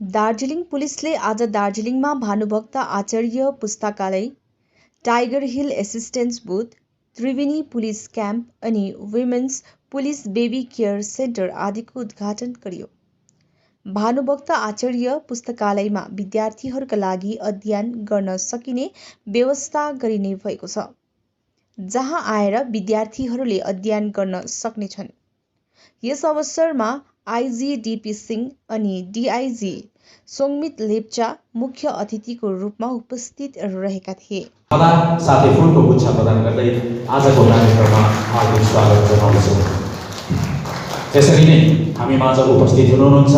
दार्जिलिङ पुलिसले आज दार्जिलिङमा भानुभक्त आचार्य पुस्तकालय, Tiger Hill assistance booth, Triveni police camp अनि women's police baby care centre आदिको उद्घाटन गरियो। भानुभक्त आचार्य पुस्तकालयमा विद्यार्थीहरूका लागि अध्ययन गर्न सकिने व्यवस्था गरिने भएको छ, जहाँ आएर विद्यार्थीहरूले अध्ययन गर्न सक्नेछन्। यस अवसरमा आइजी डीपी सिंह अनि डीआईजी सोङमित लेप्चा मुख्य अतिथिको रूपमा उपस्थित रहेका थिए। साथै फुलको गुच्छा प्रदान गर्दै आजको कार्यक्रममा हार्दिक स्वागत जनाउँछु। त्यसरी नै हामी माझ उपस्थित हुनुहुन्छ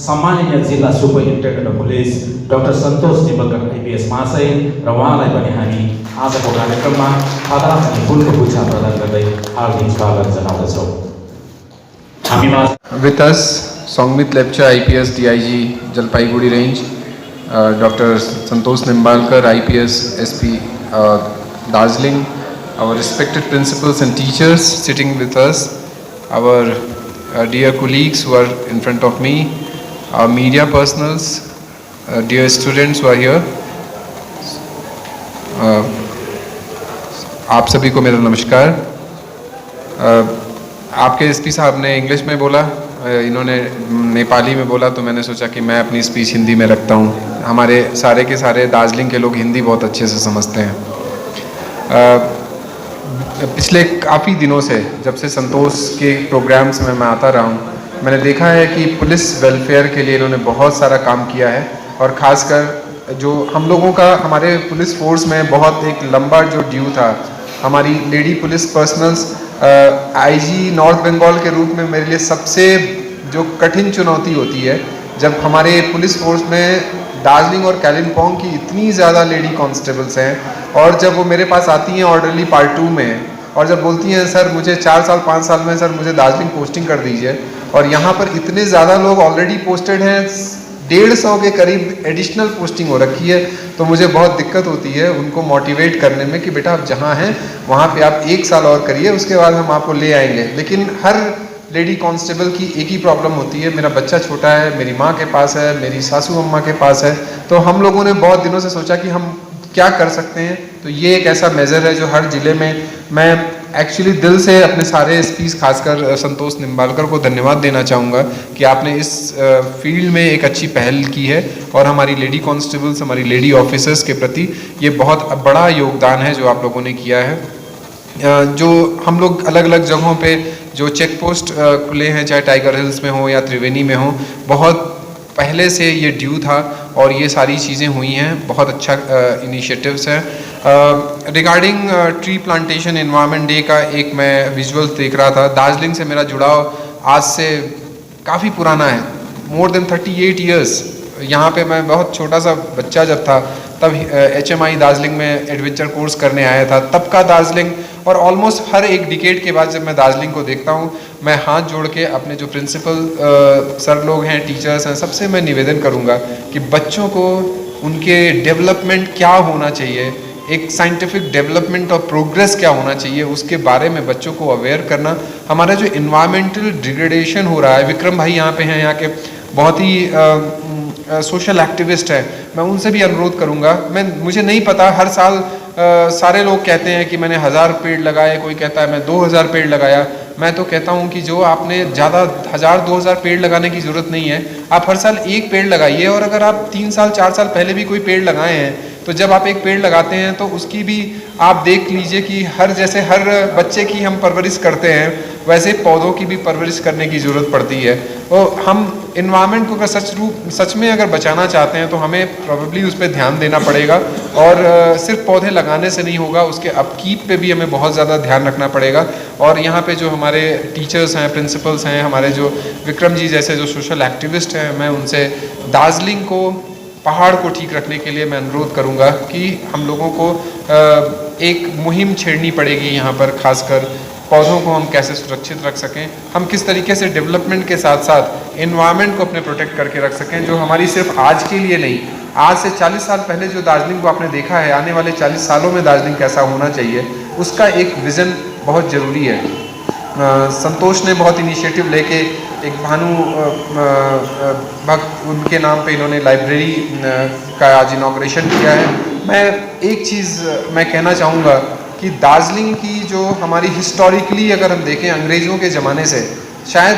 सम्माननीय जिल्ला superintendent of police doctor Santosh Nimbalkar IPS महाशय र उहाँलाई पनि हामी आजको कार्यक्रममा खदा अनि फुलको गुच्छा प्रदान गर्दै हार्दिक स्वागत जनाउँदछौँ। With us, Songmit Lepcha, IPS DIG, Jalpaiguri Range, Dr. Santosh Nimbalkar, IPS SP, Darjeeling, our respected principals and teachers sitting with us, our dear colleagues who are in front of me, our media personals, dear students who are here, आप सभी को मेरा नमस्कार। आपके SP साहब ने English में बोला, इन्होंने नेपाली में बोला, तो मैंने सोचा कि मैं अपनी स्पीच हिंदी में रखता हूँ। हमारे सारे के सारे दार्जिलिंग के लोग हिंदी बहुत अच्छे से समझते हैं। पिछले काफ़ी दिनों से, जब से संतोष के प्रोग्राम्स में मैं आता रहा हूँ, मैंने देखा है कि पुलिस वेलफेयर के लिए इन्होंने बहुत सारा काम किया है। और ख़ासकर जो हम लोगों का हमारे पुलिस फोर्स में बहुत एक लंबा जो ड्यू था, हमारी lady police personals IG North Bengal के रूप में मेरे लिए सबसे जो कठिन चुनौती होती है, जब हमारे पुलिस फोर्स में दार्जिलिंग और कालिम्पोंग की इतनी ज़्यादा लेडी कांस्टेबल्स हैं, और जब वो मेरे पास आती हैं ऑर्डरली पार्ट 2 में, और जब बोलती हैं सर मुझे 4 साल 5 साल में सर मुझे दार्जिलिंग पोस्टिंग कर दीजिए, और यहाँ पर इतने ज़्यादा लोग ऑलरेडी पोस्टेड हैं, 150 के करीब एडिशनल पोस्टिंग हो रखी है, तो मुझे बहुत दिक्कत होती है उनको मोटिवेट करने में कि बेटा आप जहाँ हैं वहाँ पे आप 1 साल और करिए, उसके बाद हम आपको ले आएंगे। लेकिन हर लेडी कांस्टेबल की एक ही प्रॉब्लम होती है, मेरा बच्चा छोटा है, मेरी माँ के पास है, मेरी सासू अम्मा के पास है। तो हम लोगों ने बहुत दिनों से सोचा कि हम क्या कर सकते हैं, तो ये एक ऐसा मेजर है जो हर ज़िले में, मैं एक्चुअली दिल से अपने सारे एसपीज खासकर संतोष निम्बालकर को धन्यवाद देना चाहूँगा कि आपने इस फील्ड में एक अच्छी पहल की है, और हमारी लेडी कांस्टेबल्स, हमारी लेडी ऑफिसर्स के प्रति ये बहुत बड़ा योगदान है जो आप लोगों ने किया है। जो हम लोग अलग अलग जगहों पे जो चेक पोस्ट खुले हैं, चाहे टाइगर हिल्स में हो या त्रिवेणी में हो, बहुत पहले से ये ड्यू था और ये सारी चीज़ें हुई हैं। बहुत अच्छा इनिशिएटिव्स हैं। Regarding tree plantation environment day का एक मैं विजुअल देख रहा था। दार्जिलिंग से मेरा जुड़ाव आज से काफ़ी पुराना है, मोर देन 38 ईयर्स। यहाँ पे मैं बहुत छोटा सा बच्चा जब था, तब HMI दार्जिलिंग में एडवेंचर कोर्स करने आया था, तब का दार्जिलिंग। और ऑलमोस्ट हर एक डिकेड के बाद जब मैं दार्जिलिंग को देखता हूँ, मैं हाथ जोड़ के अपने जो प्रिंसिपल सर लोग हैं, टीचर्स हैं, सबसे मैं निवेदन करूँगा कि बच्चों को उनके डेवलपमेंट क्या होना चाहिए, एक साइंटिफिक डेवलपमेंट और प्रोग्रेस क्या होना चाहिए, उसके बारे में बच्चों को अवेयर करना। हमारा जो इन्वायरमेंटल डिग्रेडेशन हो रहा है, विक्रम भाई यहाँ पे हैं, यहाँ के बहुत ही सोशल एक्टिविस्ट हैं, मैं उनसे भी अनुरोध करूँगा। मुझे नहीं पता, हर साल सारे लोग कहते हैं कि मैंने 1000 पेड़ लगाए, कोई कहता है मैं 2000 पेड़ लगाया। मैं तो कहता हूँ कि जो आपने ज़्यादा 1000-2000 पेड़ लगाने की ज़रूरत नहीं है, आप हर साल एक पेड़ लगाइए। और अगर आप 3 साल 4 साल पहले भी कोई पेड़ लगाए हैं, तो जब आप एक पेड़ लगाते हैं तो उसकी भी आप देख लीजिए कि जैसे हर बच्चे की हम परवरिश करते हैं, वैसे पौधों की भी परवरिश करने की ज़रूरत पड़ती है। और हम इन्वायरमेंट को अगर सच में अगर बचाना चाहते हैं, तो हमें प्रॉबेबली उस पर ध्यान देना पड़ेगा। और सिर्फ पौधे लगाने से नहीं होगा, उसके अपकीप पे भी हमें बहुत ज़्यादा ध्यान रखना पड़ेगा। और यहाँ पे जो हमारे टीचर्स हैं, प्रिंसिपल्स हैं, हमारे जो विक्रम जी जैसे जो सोशल एक्टिविस्ट हैं, मैं उनसे दार्जिलिंग को, पहाड़ को ठीक रखने के लिए मैं अनुरोध करूँगा कि हम लोगों को एक मुहिम छेड़नी पड़ेगी यहाँ पर, खासकर पौधों को हम कैसे सुरक्षित रख सकें, हम किस तरीके से डेवलपमेंट के साथ साथ एनवायरनमेंट को अपने प्रोटेक्ट करके रख सकें, जो हमारी सिर्फ आज के लिए नहीं, आज से 40 साल पहले जो दार्जिलिंग को आपने देखा है, आने वाले 40 सालों में दार्जिलिंग कैसा होना चाहिए, उसका एक विज़न बहुत ज़रूरी है। संतोष ने बहुत इनिशिएटिव लेके एक भानु भक्त उनके नाम पे इन्होंने लाइब्रेरी का आज इनॉग्रेशन किया है। मैं एक चीज़ मैं कहना चाहूँगा कि दार्जिलिंग की जो हमारी हिस्टोरिकली अगर हम देखें अंग्रेज़ों के ज़माने से, शायद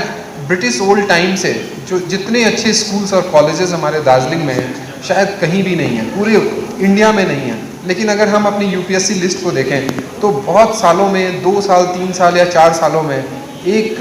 ब्रिटिश ओल्ड टाइम से जो जितने अच्छे स्कूल्स और कॉलेजेस हमारे दार्जिलिंग में हैं शायद कहीं भी नहीं है, पूरे इंडिया में नहीं है। लेकिन अगर हम अपनी यूपीएससी लिस्ट को देखें तो बहुत सालों में 2 साल 3 साल या 4 सालों में एक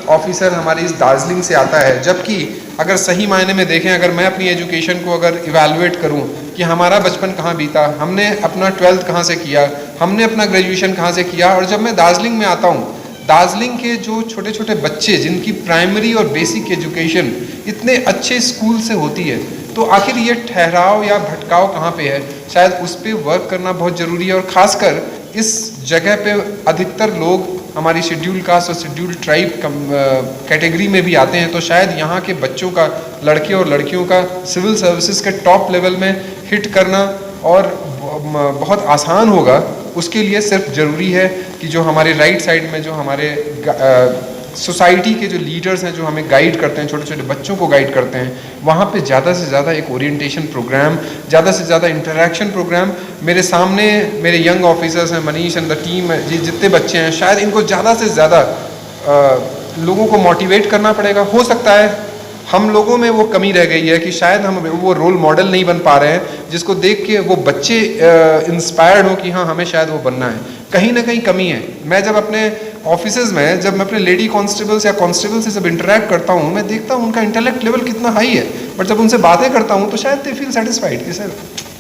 ऑफिसर हमारे इस दार्जिलिंग से आता है। जबकि अगर सही मायने में देखें, अगर मैं अपनी एजुकेशन को अगर इवैल्यूएट करूं कि हमारा बचपन कहाँ बीता, हमने अपना 12th कहाँ से किया, हमने अपना ग्रेजुएशन कहाँ से किया, और जब मैं दार्जिलिंग में आता हूँ, दार्जिलिंग के जो छोटे छोटे बच्चे जिनकी प्राइमरी और बेसिक एजुकेशन इतने अच्छे स्कूल से होती है, तो आखिर ये ठहराव या भटकाव कहाँ पे है, शायद उस पर वर्क करना बहुत ज़रूरी है। और ख़ासकर इस जगह पे अधिकतर लोग हमारी शेड्यूल कास्ट और शेड्यूल ट्राइब कैटेगरी में भी आते हैं, तो शायद यहाँ के बच्चों का, लड़के और लड़कियों का सिविल सर्विसेज के टॉप लेवल में हिट करना और बहुत आसान होगा। उसके लिए सिर्फ ज़रूरी है कि जो हमारे राइट साइड में जो हमारे सोसाइटी के जो लीडर्स हैं, जो हमें गाइड करते हैं, छोटे छोटे बच्चों को गाइड करते हैं, वहाँ पे ज़्यादा से ज़्यादा एक ओरिएंटेशन प्रोग्राम, ज़्यादा से ज़्यादा इंटरेक्शन प्रोग्राम। मेरे सामने मेरे यंग ऑफिसर्स हैं, मनीष एंड द टीम, जितने बच्चे हैं, शायद इनको ज़्यादा से ज़्यादा लोगों को मोटिवेट करना पड़ेगा। हो सकता है हम लोगों में वो कमी रह गई है कि शायद हम वो रोल मॉडल नहीं बन पा रहे हैं जिसको देख के वो बच्चे इंस्पायर्ड हो कि हाँ हमें शायद वो बनना है। कहीं ना कहीं कमी है। मैं जब अपने ऑफिसेज में, जब मैं अपने लेडी कांस्टेबल्स या कांस्टेबल से जब इंटरेक्ट करता हूँ, मैं देखता हूँ उनका इंटेलेक्ट लेवल कितना हाई है, बट जब उनसे बातें करता हूँ तो शायद दे फील सेटिस्फाइड कि सर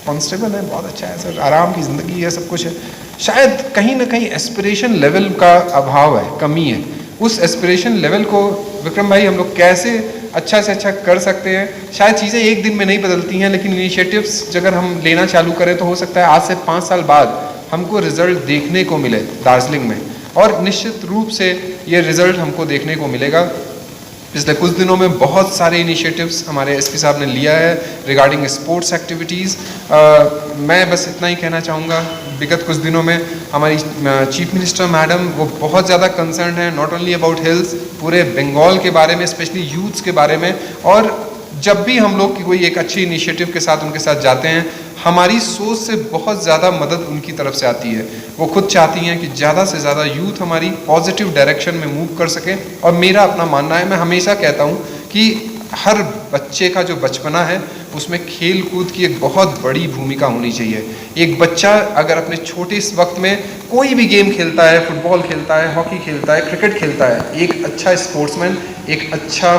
कांस्टेबल है, बहुत अच्छा है सर, आराम की ज़िंदगी है, सब कुछ है। शायद कहीं ना कहीं एस्पिरेशन लेवल का अभाव है, कमी है। उस एस्पिरेशन लेवल को विक्रम भाई हम लोग कैसे अच्छा से अच्छा कर सकते हैं। शायद चीज़ें एक दिन में नहीं बदलती हैं, लेकिन इनिशिएटिव्स अगर हम लेना चालू करें तो हो सकता है आज से 5 साल बाद हमको रिजल्ट देखने को मिले दार्जिलिंग में, और निश्चित रूप से ये रिजल्ट हमको देखने को मिलेगा। पिछले कुछ दिनों में बहुत सारे इनिशिएटिव्स हमारे एसपी साहब ने लिया है रिगार्डिंग स्पोर्ट्स एक्टिविटीज़। मैं बस इतना ही कहना चाहूँगा, विगत कुछ दिनों में हमारी चीफ मिनिस्टर मैडम वो बहुत ज़्यादा कंसर्न है नॉट ओनली अबाउट हेल्थ, पूरे बंगाल के बारे में, स्पेशली यूथ्स के बारे में। और जब भी हम लोग कोई एक अच्छी इनिशिएटिव के साथ उनके साथ जाते हैं, हमारी सोच से बहुत ज़्यादा मदद उनकी तरफ से आती है। वो खुद चाहती हैं कि ज़्यादा से ज़्यादा यूथ हमारी पॉजिटिव डायरेक्शन में मूव कर सके। और मेरा अपना मानना है, मैं हमेशा कहता हूँ कि हर बच्चे का जो बचपना है उसमें खेल कूद की एक बहुत बड़ी भूमिका होनी चाहिए। एक बच्चा अगर अपने छोटे इस वक्त में कोई भी गेम खेलता है, फुटबॉल खेलता है, हॉकी खेलता है, क्रिकेट खेलता है, एक अच्छा स्पोर्ट्समैन, एक अच्छा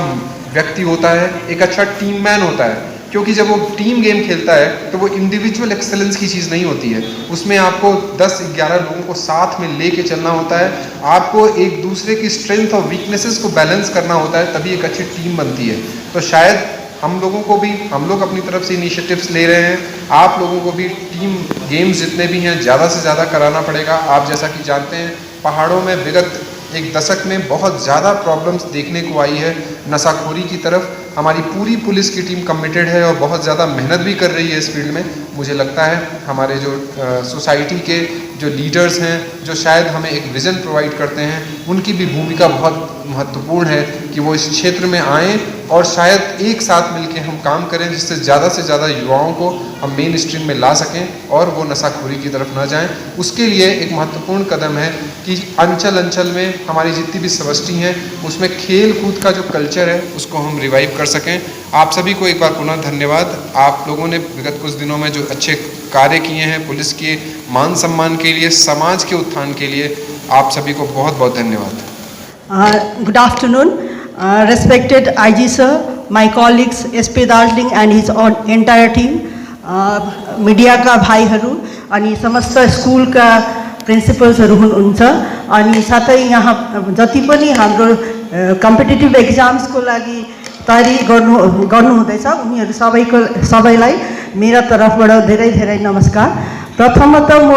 व्यक्ति होता है, एक अच्छा टीम मैन होता है। क्योंकि जब वो टीम गेम खेलता है तो वो इंडिविजुअल एक्सेलेंस की चीज़ नहीं होती है, उसमें आपको 10-11 लोगों को साथ में लेके चलना होता है, आपको एक दूसरे की स्ट्रेंथ और वीकनेसेस को बैलेंस करना होता है, तभी एक अच्छी टीम बनती है। तो शायद हम लोगों को भी, हम लोग अपनी तरफ से इनिशिएटिव्स ले रहे हैं, आप लोगों को भी टीम गेम्स जितने भी हैं ज़्यादा से ज़्यादा कराना पड़ेगा। आप जैसा कि जानते हैं पहाड़ों में विगत एक दशक में बहुत ज़्यादा प्रॉब्लम्स देखने को आई है नशाखोरी की तरफ। हमारी पूरी पुलिस की टीम कमिटेड है और बहुत ज़्यादा मेहनत भी कर रही है इस फील्ड में। मुझे लगता है हमारे जो सोसाइटी के जो लीडर्स हैं, जो शायद हमें एक विज़न प्रोवाइड करते हैं, उनकी भी भूमिका बहुत महत्वपूर्ण है कि वो इस क्षेत्र में आएँ और शायद एक साथ मिलकर हम काम करें, जिससे ज़्यादा युवाओं को हम मेन स्ट्रीम में ला सकें और वो नशाखोरी की तरफ ना जाएं। उसके लिए एक महत्वपूर्ण कदम है कि अंचल अंचल में हमारी जितनी भी समष्टि हैं उसमें खेल कूद का जो कल्चर है उसको हम रिवाइव कर सकें। आप सभी को एक बार पुनः धन्यवाद। आप लोगों ने विगत कुछ दिनों में जो अच्छे कार्य किए हैं पुलिस के मान सम्मान के लिए, समाज के उत्थान के लिए, आप सभी को बहुत बहुत धन्यवाद। Good afternoon, respected IG sir, my colleagues, SP Darjeeling and his entire team, media का भाइहरू अनि समस्त स्कुल का प्रिन्सिपल्सहरू हुनुहुन्छ अनि साथै यहाँ जति पनि हाम्रो कम्पिटिटिभ एक्जाम्सको लागि तयारी गर्नुहुँदैछ उनीहरू सबैलाई मेरा तर्फबाट धेरै धेरै नमस्कार। प्रथमतः म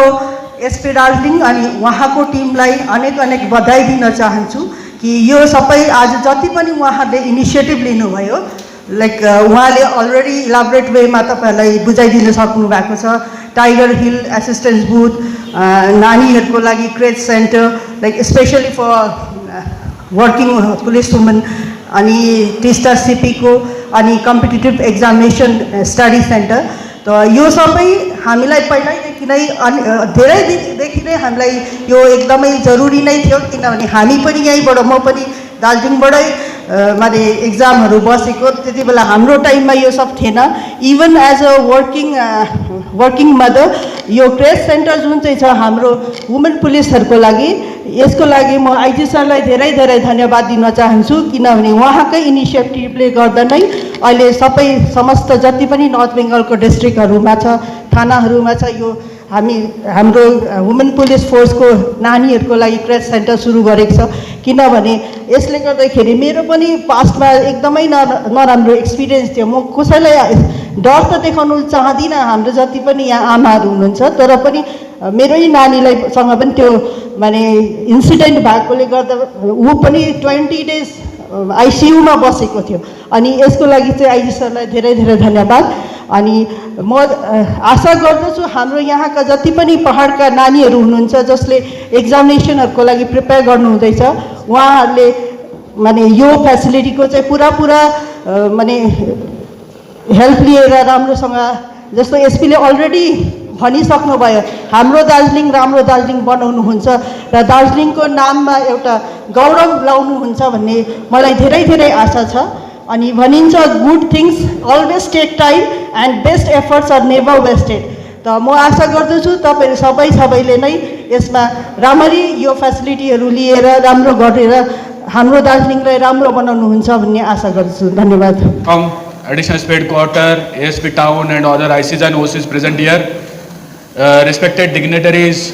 एसपी दार्जिलिङ अनि उहाँको टिमलाई अनेक बधाई दिन चाहन्छु कि यो सबै आज जति पनि उहाँहरूले इनिसिएटिभ लिनुभयो, लाइक उहाँले अलरेडी इलाबोरेट वेमा तपाईहरुलाई बुझाइदिन सक्नु भएको छ। टाइगर हिल एसिस्टेन्स बुथ, नानीहरूको लागि क्रेज सेन्टर, लाइक स्पेशली फर वर्किङ पुलिस वुमन अनि टिस्टा सिपीको अनि कम्पिटिटिभ एक्जामिनेसन स्टडी सेन्टर। त यो सबै हामीलाई पहिल्यैदेखि नै धेरै दिनदेखि नै हामीलाई यो एकदमै जरुरी नै थियो, किनभने हामी पनि यहीँबाट, म पनि दार्जिलिङबाटै माने एक्जामहरू बसेको। त्यति बेला हाम्रो टाइममा यो सब थिएन। Even as a working mother यो क्रेस सेन्टर जुन चाहिँ छ हाम्रो वुमेन पुलिसहरूको लागि, यसको लागि म आइजी सरलाई धेरै धेरै धन्यवाद दिन चाहन्छु, किनभने उहाँकै इनिसिएटिभले गर्दा नै अहिले सबै समस्त जति पनि नर्थ बेङ्गलको डिस्ट्रिक्टहरूमा छ, थानाहरूमा छ, यो हाम्रो वुमेन पुलिस फोर्सको नानीहरूको लागि क्रेस सेन्टर सुरु गरेको छ। किनभने यसले गर्दाखेरि मेरो पनि पास्टमा एकदमै नराम्रो एक्सपिरियन्स थियो। म कसैलाई डर त देखाउनु चाहदिनँ, हाम्रो जति पनि यहाँ आमाहरू हुनुहुन्छ, तर पनि मेरै नानीलाई सँग पनि त्यो माने इन्सिडेन्ट भएकोले गर्दा ऊ पनि 20 डेज आइसियुमा बसेको थियो। अनि यसको लागि चाहिँ आइजी सरलाई धेरै धेरै धन्यवाद। अनि म आशा गर्दछु हाम्रो यहाँका जति पनि पहाडका नानीहरू हुनुहुन्छ जसले एक्जामिनेसनहरूको लागि प्रिपेयर गर्नुहुँदैछ, उहाँहरूले माने यो फेसिलिटीको चाहिँ पुरा माने हेल्प लिएर राम्रोसँग, जस्तो एसपीले अलरेडी भनिसक्नुभयो, हाम्रो दार्जिलिङ राम्रो दार्जिलिङ बनाउनुहुन्छ र दार्जिलिङको नाममा एउटा गौरव ल्याउनुहुन्छ भन्ने मलाई धेरै धेरै आशा छ। अनि भनिन्छ good things always take time and best efforts are never wasted. त म आशा गर्दछु तपाईँहरू सबैले नै यसमा राम्ररी यो फेसिलिटीहरू लिएर राम्रो गरेर हाम्रो दार्जिलिङलाई राम्रो बनाउनुहुन्छ भन्ने आशा गर्दछु। धन्यवाद। Additional State Quarter, ASP Town and other ICs and OCs present here. Respected dignitaries,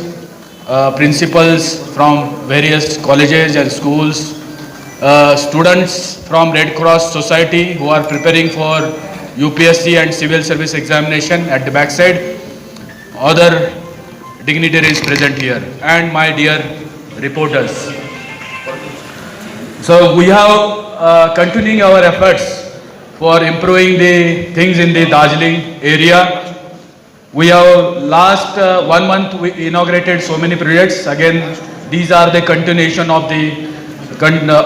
principals from various colleges and schools, students from Red Cross Society who are preparing for UPSC and civil service examination at the backside, other dignitaries present here, and my dear reporters. So we have continuing our efforts for improving the things in the Darjeeling area. We have last 1 month we inaugurated so many projects. Again, these are the continuation of the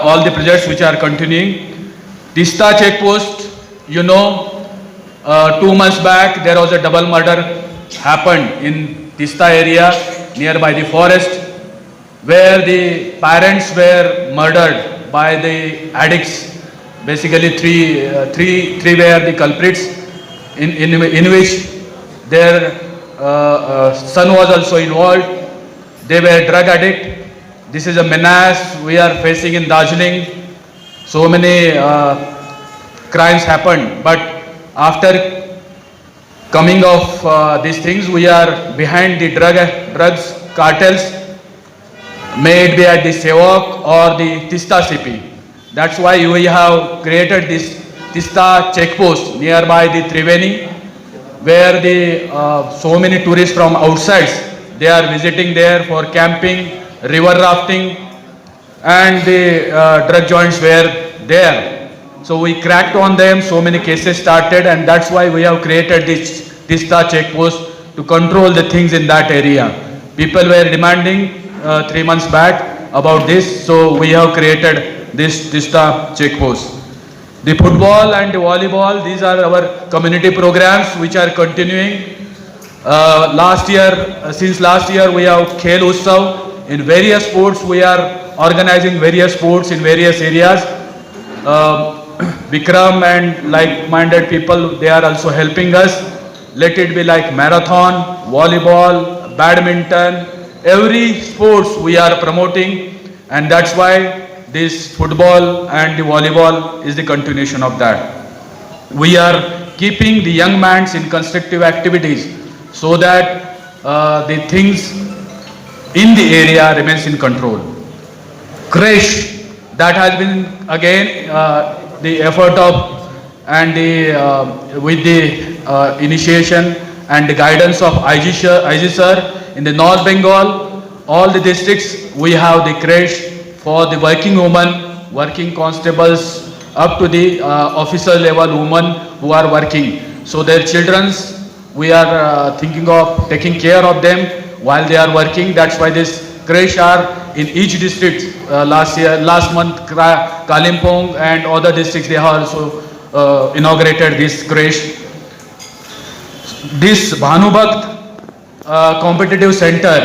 all the projects which are continuing. Tista check post, you know, 2 months back there was a double murder happened in Tista area nearby the forest, where the parents were murdered by the addicts. Basically three were the culprits, in which their son was also involved. They were drug addict. This is a menace we are facing in Darjeeling. So many crimes happened, but after coming of these things, we are behind the drugs cartels, may it be at the Sevok or the Tista CP. That's why we have created this Tista checkpost nearby the Triveni, where the so many tourists from outside, they are visiting there for camping, river rafting, and the drug joints were there. So we cracked on them, so many cases started, and that's why we have created this Tista checkpost to control the things in that area. People were demanding 3 months back about this, so we have created this Tista checkpost. The football and the volleyball, these are our community programs which are continuing. Since last year we have Khel Utsav. In various sports we are organizing various sports in various areas. Vikram and like-minded people, they are also helping us. Let it be like marathon, volleyball, badminton, every sports we are promoting, and that's why this football and the volleyball is the continuation of that. We are keeping the young minds in constructive activities so that the things in the area remains in control. Creche, that has been again the effort of and the with the initiation and the guidance of IG sir in the North Bengal, all the districts we have the creche for the working women, working constables, up to the officer level women who are working. So their children's, we are thinking of taking care of them while they are working. That's why this creche are in each district. Last month, Kalimpong and other districts, they have also inaugurated this creche. This Bhanubhakt competitive center,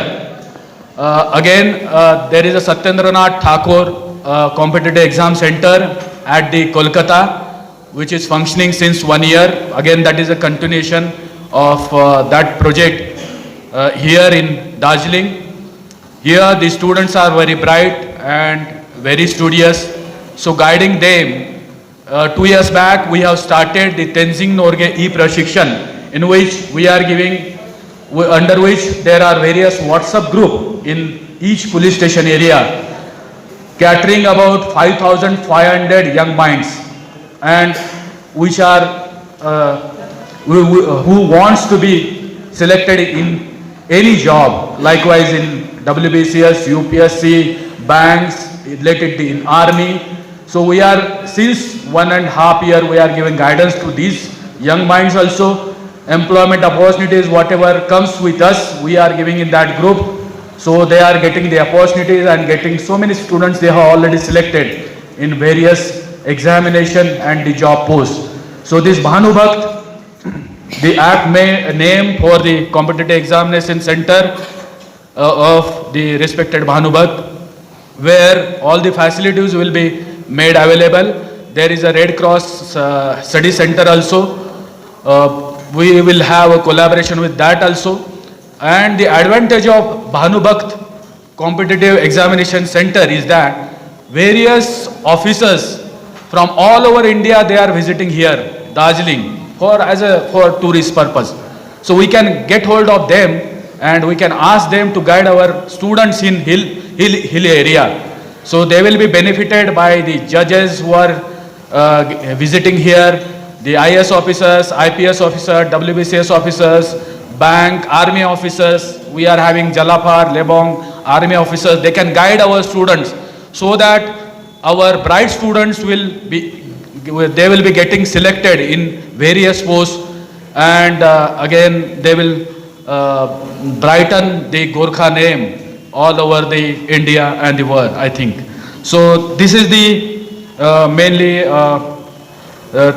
again, there is a Satyendranath Thakur competitive exam center at the Kolkata, which is functioning since 1 year. Again, that is a continuation of that project here in Darjeeling. Here the students are very bright and very studious. So guiding them, 2 years back we have started the Tenzing Norge e-Prashikshan, in which we are giving, under which there are various WhatsApp group in each police station area, catering about 5,500 young minds, and which are who wants to be selected in any job, likewise in WBCS, UPSC, banks, related in army. So we are, since 1.5 years, we are giving guidance to these young minds also. Employment opportunities, whatever comes with us, we are giving in that group. So they are getting the opportunities and getting so many students they have already selected in various examination and the job posts. So this Bhanubhakt, the apt name for the competitive examination center of the respected Bhanubhakt, where all the facilities will be made available. There is a Red Cross study center also. We will have a collaboration with that also. And the advantage of Bhanubhakt competitive examination center is that various officers from all over India, they are visiting here, Darjeeling, for tourist purpose. So we can get hold of them and we can ask them to guide our students in hill area. So they will be benefited by the judges who are visiting here, the IS officers, IPS officers, WBCS officers, bank, army officers. We are having Jalapar, Lebong, army officers. They can guide our students so that our bright students will be getting selected in various posts, and again they will brighten the Gorkha name all over the India and the world, I think. So this is the mainly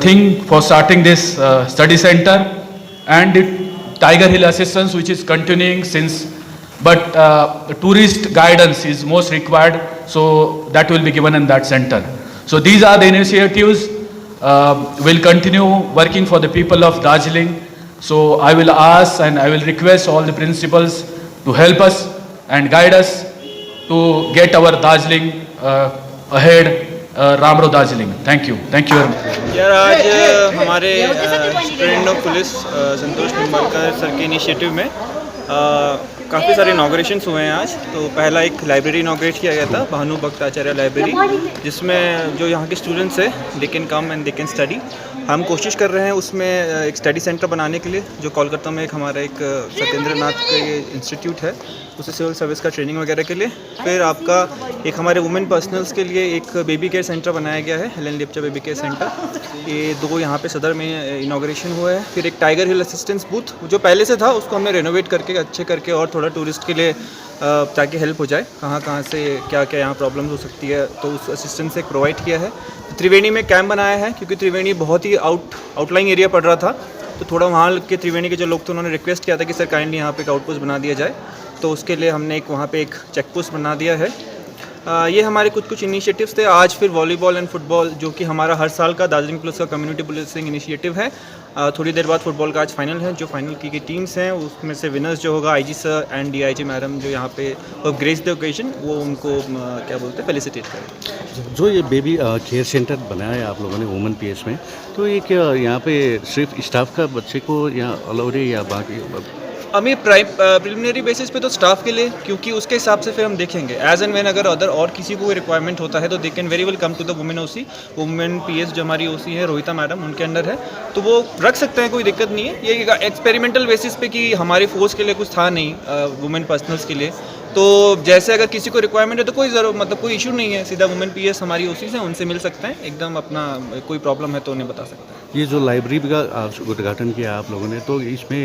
thing for starting this study center, and the Tiger Hill assistance, which is continuing since, but tourist guidance is most required, so that will be given in that center. So these are the initiatives. Will continue working for the people of Darjeeling. So I will ask and I will request all the principals to help us and guide us to get our Darjeeling ahead. Ramro Darjeeling. Thank you. Thank you very much. यार आज हमारे student of police Santosh Nimbalkar sir के initiative में काफ़ी सारे इनाग्रेशंस हुए हैं आज। तो पहला एक लाइब्रेरी इनाग्रेट किया गया था, भानुभक्त आचार्य लाइब्रेरी, जिसमें जो यहाँ के स्टूडेंट्स हैं they can come and they can study. हम कोशिश कर रहे हैं उसमें एक स्टडी सेंटर बनाने के लिए, जो कोलकाता में एक हमारा एक सत्येंद्रनाथ का ये इंस्टीट्यूट है, उसे सिविल सर्विस का ट्रेनिंग वगैरह के लिए। फिर आपका एक हमारे वुमेन पर्सनल्स के लिए एक बेबी केयर सेंटर बनाया गया है, Helen Lepcha baby care centre. ये 2 यहाँ पे सदर में इनाग्रेशन हुआ है। फिर एक टाइगर हिल असिस्टेंस बूथ जो पहले से था, उसको हमने रेनोवेट करके अच्छे करके और थोड़ा टूरिस्ट के लिए ताकि हेल्प हो जाए, कहाँ से क्या क्या यहाँ प्रॉब्लम्स हो सकती है, तो उस असिस्टेंस एक प्रोवाइड किया है। त्रिवेणी में कैंप बनाया है, क्योंकि त्रिवेणी बहुत ही आउटलाइन एरिया पड़ रहा था, तो थोड़ा वहाँ के त्रिवेणी के जो लोग थे उन्होंने रिक्वेस्ट किया था कि सर काइंडली यहाँ पे एक आउटपोस्ट बना दिया जाए, तो उसके लिए हमने एक वहाँ पे एक चेक पोस्ट बना दिया है। ये हमारे कुछ इनिशिएटिव्स थे। आज फिर वॉलीबॉल एंड फुटबॉल, जो कि हमारा हर साल का दार्जिलिंग पुलिस का कम्युनिटी पुलिसिंग इनिशिएटिव है। थोड़ी देर बाद फुटबॉल का आज फाइनल है। जो फाइनल की टीम्स हैं उसमें से विनर्स जो होगा, IG sir and DIG madam जो यहाँ पे ग्रेस द ओकेजन, वो उनको क्या बोलते हैं, फेलिसिटेट करें। जो ये बेबी केयर सेंटर बनाया है आप लोगों ने वुमेन पीएस में, तो ये क्या यहाँ पे सिर्फ स्टाफ का बच्चे को यहाँ अलाउड है या बाकी? हमें प्रिलिमिनरी बेसिस पे तो स्टाफ के लिए, क्योंकि उसके हिसाब से फिर हम देखेंगे एज एंड व्हेन अगर अदर और किसी को रिक्वायरमेंट होता है तो they can very well come to the women OC. Women PS जो हमारी ओसी है रोहिता मैडम, उनके अंडर है, तो वो रख सकते हैं, कोई दिक्कत नहीं है। ये एक्सपेरिमेंटल बेसिस पे कि हमारे फोर्स के लिए कुछ था नहीं वुमेन पर्सनल्स के लिए, तो जैसे अगर किसी को रिक्वायरमेंट है तो कोई ज़रूर मतलब कोई इशू नहीं है, सीधा वुमेन पीएस हमारी ओसी से उनसे मिल सकते हैं, एकदम अपना कोई प्रॉब्लम है तो उन्हें बता सकते हैं। ये जो लाइब्रेरी का उद्घाटन किया आप लोगों ने, तो इसमें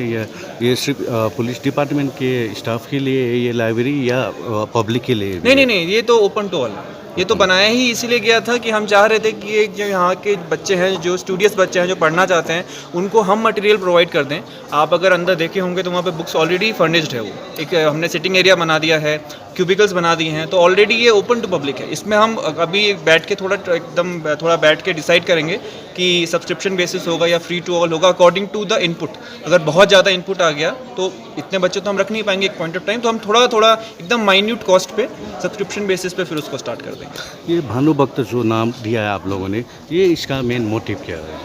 ये सिर्फ पुलिस डिपार्टमेंट के स्टाफ के लिए ये लाइब्रेरी या पब्लिक के लिए? नहीं, ये तो ओपन टू ऑल। ये तो बनाया ही इसीलिए गया था कि हम चाह रहे थे कि एक जो यहाँ के बच्चे हैं, जो स्टूडियस बच्चे हैं, जो पढ़ना चाहते हैं, उनको हम मटेरियल प्रोवाइड कर दें। आप अगर अंदर देखे होंगे तो वहाँ पे बुक्स ऑलरेडी फर्निश्ड है, वो एक हमने सिटिंग एरिया बना दिया है, क्यूबिकल्स बना दिए हैं, तो ऑलरेडी ये ओपन टू पब्लिक है। इसमें हम अभी बैठ के थोड़ा बैठ के डिसाइड करेंगे कि सब्सक्रिप्शन बेसिस होगा या फ्री टू ऑल होगा, अकॉर्डिंग टू द इनपुट। अगर बहुत ज़्यादा इनपुट आ गया तो इतने बच्चे तो हम रख नहीं पाएंगे एक पॉइंट ऑफ टाइम, तो हम थोड़ा एकदम माइन्यूट कॉस्ट पे सब्सक्रिप्शन बेसिस पे फिर उसको स्टार्ट कर देंगे। ये भानुभक्त जो नाम दिया है आप लोगों ने, ये इसका मेन मोटिव क्या है?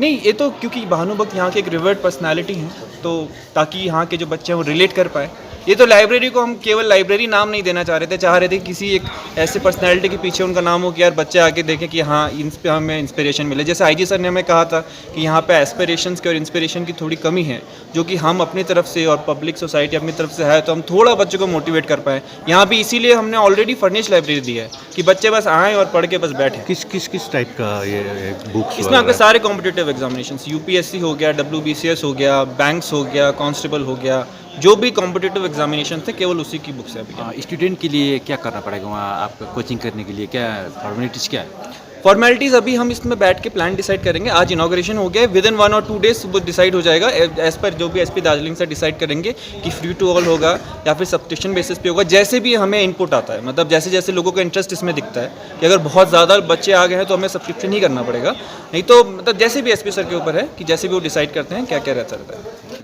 नहीं, ये तो क्योंकि भानुभक्त यहाँ के एक रिवर्ड पर्सनालिटी हैं, तो ताकि यहाँ के जो बच्चे हैं वो रिलेट कर पाए। ये तो लाइब्रेरी को हम केवल लाइब्रेरी नाम नहीं देना चाह रहे थे, चाह रहे थे किसी एक ऐसे पर्सनालिटी के पीछे उनका नाम हो कि यार बच्चे आके देखें कि हाँ इन पे हमें इंस्पिरेशन मिले। जैसे आईजी सर ने हमें कहा था कि यहाँ पे एस्पिरेशंस की और इंस्पिरेशन की थोड़ी कमी है, जो कि हम अपनी तरफ से और पब्लिक सोसाइटी अपनी तरफ से है, तो हम थोड़ा बच्चों को मोटिवेट कर पाएँ। यहाँ भी इसीलिए हमने ऑलरेडी फर्निश लाइब्रेरी दी है कि बच्चे बस आएँ और पढ़ के बस बैठें। किस टाइप का ये बुक्स? इसमें आपके सारे कॉम्पिटिटिव एग्जामिनेशन, यूपीएससी हो गया, WBCS हो गया, बैंक्स हो गया, कांस्टेबल हो गया, जो भी कॉम्पिटिटिव एग्जामिनेशन थे केवल उसी की बुक्स है अभी। स्टूडेंट के लिए क्या करना पड़ेगा वहाँ आपको कोचिंग करने के लिए, क्या फॉर्मेलिटीज़ क्या है? फॉर्मेलिटीज़ अभी हम इसमें बैठ के प्लान डिसाइड करेंगे। आज इनॉग्रेशन हो गया है, विद इन 1 और 2 डेज वो डिसाइड हो जाएगा एज पर जो भी एसपी दार्जिलिंग से डिसाइड करेंगे कि फ्री टू ऑल होगा या फिर सब्सक्रिप्शन बेसिस पे होगा, जैसे भी हमें इनपुट आता है। मतलब जैसे जैसे लोगों का इंटरेस्ट इसमें दिखता है कि अगर बहुत ज़्यादा बच्चे आ गए हैं तो हमें सब्सक्रिप्शन ही करना पड़ेगा, नहीं तो मतलब जैसे भी एसपी सर के ऊपर है कि जैसे भी वो डिसाइड करते हैं क्या क्या रहता है।